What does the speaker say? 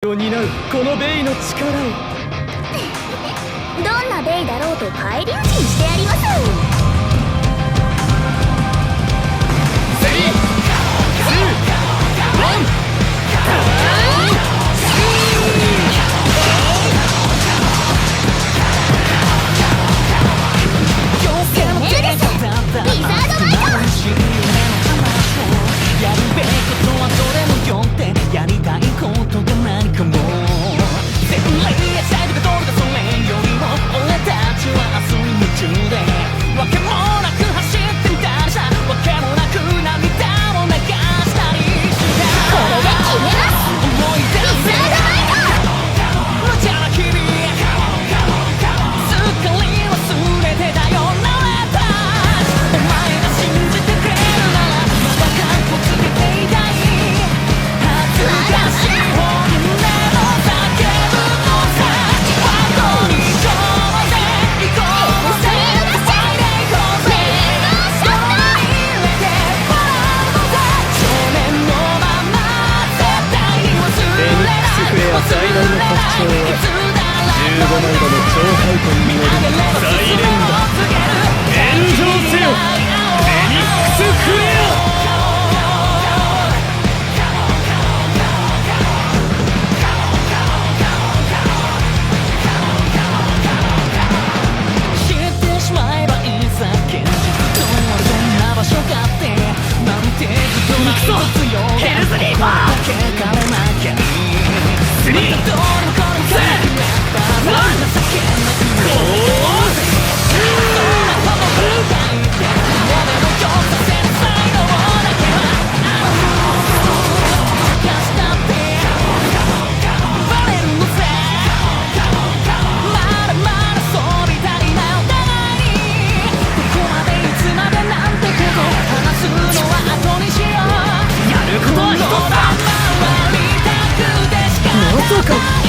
を担うこのベイの力を。どんなベイだろうと返り討ちにしてやります。やりたいことが何かも全力でしたいとかどれかそれよりも俺たちは明日に夢中でわけもなく走ってみたりさわけもなく涙を流したりしたこれで決めます。思い出せ無茶な日々すっかり忘れてたよなれたお前が信じてくれるならまだカッコつけていたい恥ずかしい本音を叫ぶのさ箱に行こうぜ行こうぜ騒いでいこうぜ心に入れて笑うのさ少年のまま絶対に忘れないフェニックスフレア最大の特徴は15枚刃の超回転によるサイレンダ炎上せよフェニックスフレア。知ってしまえばいざ現実とはどんな場所かってなんてずっとないと強いヘルスリーバーけかれなきゃいいスリーどれもこれも全部やったら情けなくなるそんなことばかり言って俺の今日させる才能だけは明日だってバレるのさまだまだ遊び足りないお互いにどこまでいつまでなんてこと話すのは後にしようやることは一つだ。回りたくて仕方ない